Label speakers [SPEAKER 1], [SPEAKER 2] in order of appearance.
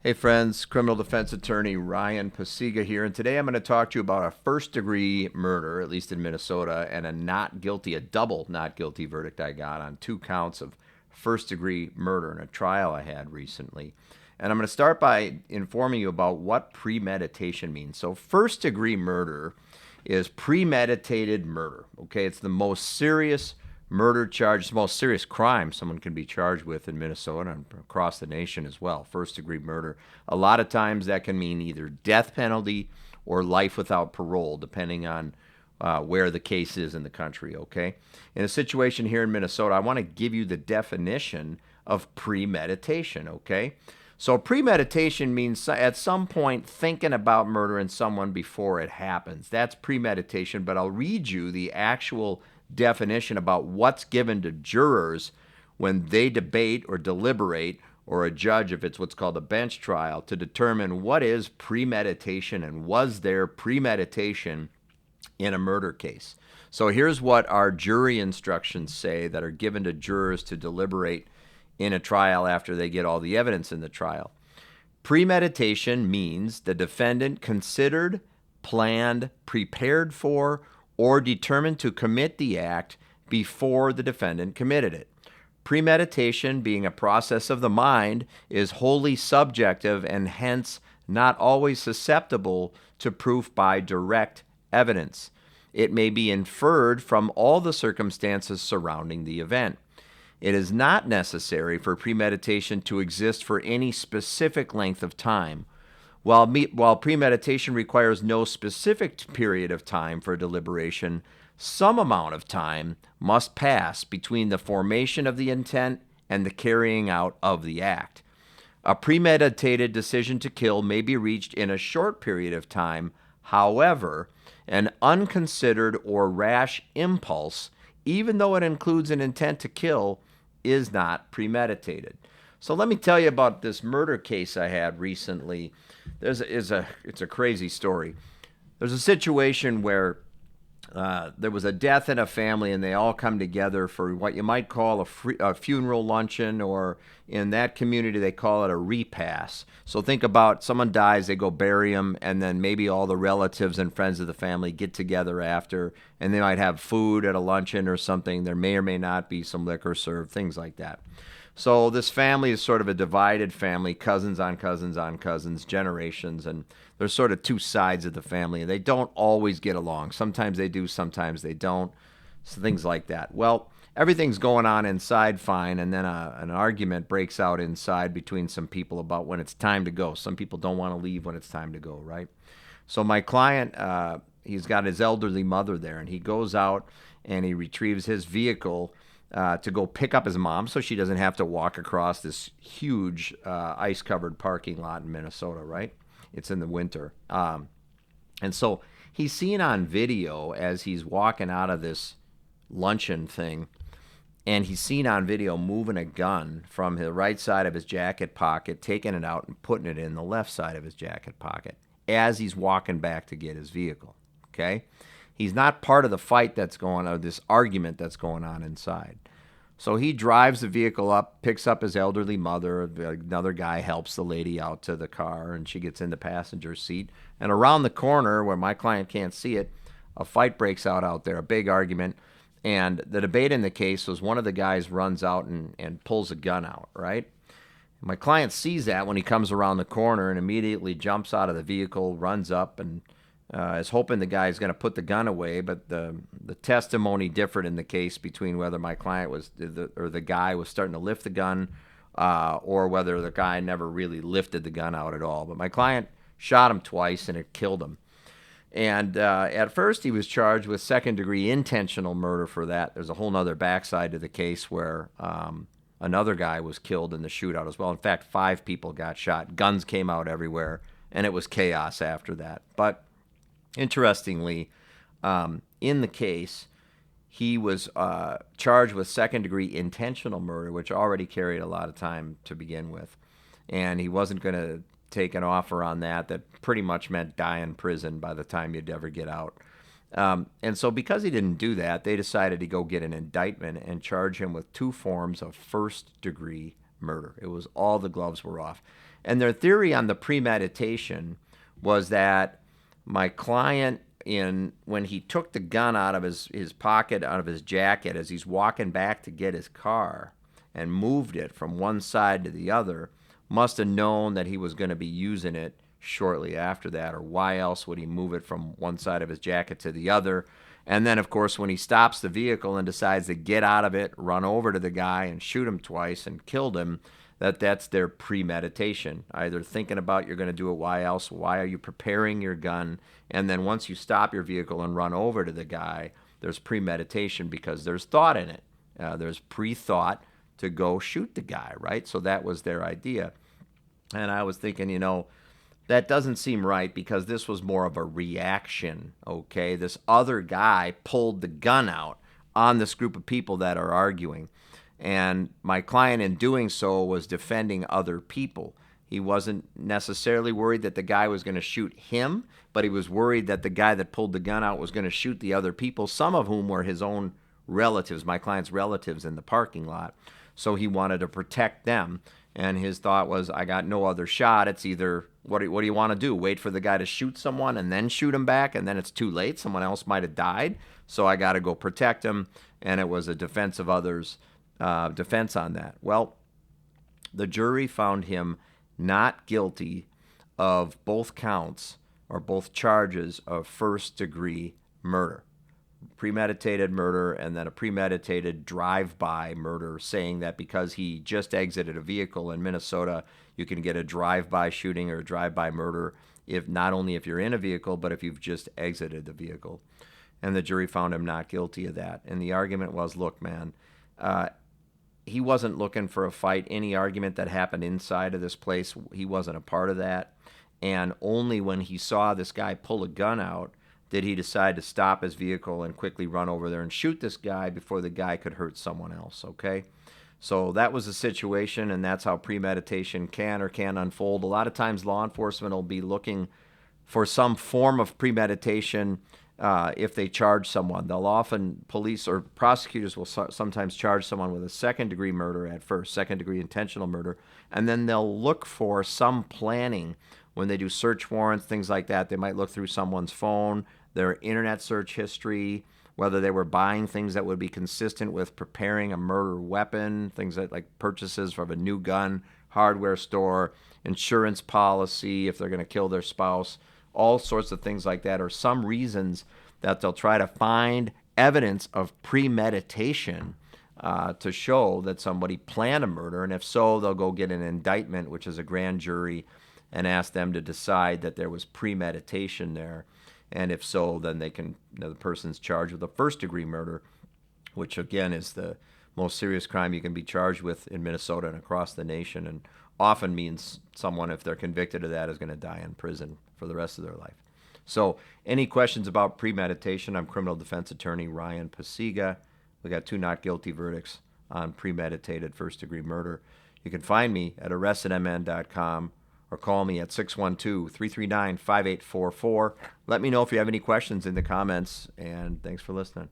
[SPEAKER 1] Hey friends, criminal defense attorney Ryan Pacyga here, and today I'm going to talk to you about a first degree murder, at least in Minnesota, and a double not guilty verdict I got on 2 counts of first degree murder in a trial I had recently. And I'm going to start by informing you about what premeditation means. So, first degree murder is premeditated murder. Okay, it's the most serious murder charge, it's the most serious crime someone can be charged with in Minnesota and across the nation as well. First degree murder. A lot of times that can mean either death penalty or life without parole, depending on where the case is in the country. Okay, in a situation here in Minnesota, I want to give you the definition of premeditation. Okay. So premeditation means at some point thinking about murdering someone before it happens. That's premeditation, but I'll read you the actual definition about what's given to jurors when they debate or deliberate, or a judge if it's what's called a bench trial, to determine what is premeditation and was there premeditation in a murder case. So here's what our jury instructions say that are given to jurors to deliberate in a trial after they get all the evidence in the trial. Premeditation means the defendant considered, planned, prepared for, or determined to commit the act before the defendant committed it. Premeditation, being a process of the mind, is wholly subjective and hence not always susceptible to proof by direct evidence. It may be inferred from all the circumstances surrounding the event. It is not necessary for premeditation to exist for any specific length of time. While premeditation requires no specific period of time for deliberation, some amount of time must pass between the formation of the intent and the carrying out of the act. A premeditated decision to kill may be reached in a short period of time. However, an unconsidered or rash impulse, even though it includes an intent to kill, is not premeditated. So let me tell you about this murder case I had recently. It's a crazy story. There's a situation where there was a death in a family, and they all come together for what you might call a funeral luncheon, or in that community they call it a repast. So think about someone dies, they go bury them, and then maybe all the relatives and friends of the family get together after, and they might have food at a luncheon or something. There may or may not be some liquor served, things like that. So this family is sort of a divided family, cousins on cousins on cousins, generations, and there's sort of two sides of the family, and they don't always get along. Sometimes they do, sometimes they don't, so things like that. Well, everything's going on inside fine, and then an argument breaks out inside between some people about when it's time to go. Some people don't want to leave when it's time to go, right? So my client, he's got his elderly mother there, and he goes out and he retrieves his vehicle to go pick up his mom so she doesn't have to walk across this huge ice-covered parking lot in Minnesota, right? It's in the winter. And so he's seen on video as he's walking out of this luncheon thing, and he's seen on video moving a gun from the right side of his jacket pocket, taking it out and putting it in the left side of his jacket pocket as he's walking back to get his vehicle, okay? He's not part of the fight that's going on, this argument that's going on inside. So he drives the vehicle up, picks up his elderly mother. Another guy helps the lady out to the car, and she gets in the passenger seat. And around the corner, where my client can't see it, a fight breaks out there, a big argument. And the debate in the case was one of the guys runs out and pulls a gun out, right? My client sees that when he comes around the corner and immediately jumps out of the vehicle, runs up, and is hoping the guy's going to put the gun away, but the testimony differed in the case between whether my client the guy was starting to lift the gun, or whether the guy never really lifted the gun out at all. But my client shot him twice, and it killed him. And at first, he was charged with second-degree intentional murder for that. There's a whole other backside to the case where another guy was killed in the shootout as well. In fact, 5 people got shot. Guns came out everywhere, and it was chaos after that. But interestingly, in the case, he was charged with second-degree intentional murder, which already carried a lot of time to begin with. And he wasn't going to take an offer on that pretty much meant die in prison by the time you'd ever get out. And so because he didn't do that, they decided to go get an indictment and charge him with 2 forms of first-degree murder. It was all the gloves were off. And their theory on the premeditation was that my client, when he took the gun out of his pocket, out of his jacket, as he's walking back to get his car and moved it from one side to the other, must have known that he was going to be using it shortly after that, or why else would he move it from one side of his jacket to the other? And then, of course, when he stops the vehicle and decides to get out of it, run over to the guy and shoot him twice and killed him, that's their premeditation. Either thinking about you're going to do it, why else? Why are you preparing your gun? And then once you stop your vehicle and run over to the guy, there's premeditation because there's thought in it. There's pre-thought to go shoot the guy, right? So that was their idea. And I was thinking, that doesn't seem right because this was more of a reaction, okay? This other guy pulled the gun out on this group of people that are arguing. And my client, in doing so, was defending other people. He wasn't necessarily worried that the guy was going to shoot him, but he was worried that the guy that pulled the gun out was going to shoot the other people, some of whom were his own relatives, my client's relatives in the parking lot. So he wanted to protect them. And his thought was, I got no other shot. It's either, what do you want to do? Wait for the guy to shoot someone and then shoot him back, and then it's too late. Someone else might have died, so I got to go protect him. And it was a defense of others, defense on that. Well, the jury found him not guilty of both counts or both charges of first-degree murder. Premeditated murder and then a premeditated drive-by murder, saying that because he just exited a vehicle in Minnesota, you can get a drive-by shooting or a drive-by murder if not only if you're in a vehicle, but if you've just exited the vehicle. And the jury found him not guilty of that. And the argument was, look, man, he wasn't looking for a fight. Any argument that happened inside of this place, he wasn't a part of that. And only when he saw this guy pull a gun out did he decide to stop his vehicle and quickly run over there and shoot this guy before the guy could hurt someone else, okay? So that was the situation, and that's how premeditation can or can't unfold. A lot of times law enforcement will be looking for some form of premeditation if they charge someone. They'll often, police or prosecutors will sometimes charge someone with a second-degree murder at first, second-degree intentional murder, and then they'll look for some planning when they do search warrants, things like that. They might look through someone's phone, their internet search history, whether they were buying things that would be consistent with preparing a murder weapon, things like purchases from a new gun, hardware store, insurance policy, if they're going to kill their spouse, all sorts of things like that, or some reasons that they'll try to find evidence of premeditation to show that somebody planned a murder. And if so, they'll go get an indictment, which is a grand jury, and ask them to decide that there was premeditation there. And if so, then they can, the person's charged with a first-degree murder, which again is the most serious crime you can be charged with in Minnesota and across the nation, and often means someone, if they're convicted of that, is going to die in prison for the rest of their life. So any questions about premeditation? I'm criminal defense attorney Ryan Pacyga. We got 2 not guilty verdicts on premeditated first-degree murder. You can find me at arrestedmn.com or call me at 612-339-5844. Let me know if you have any questions in the comments, and thanks for listening.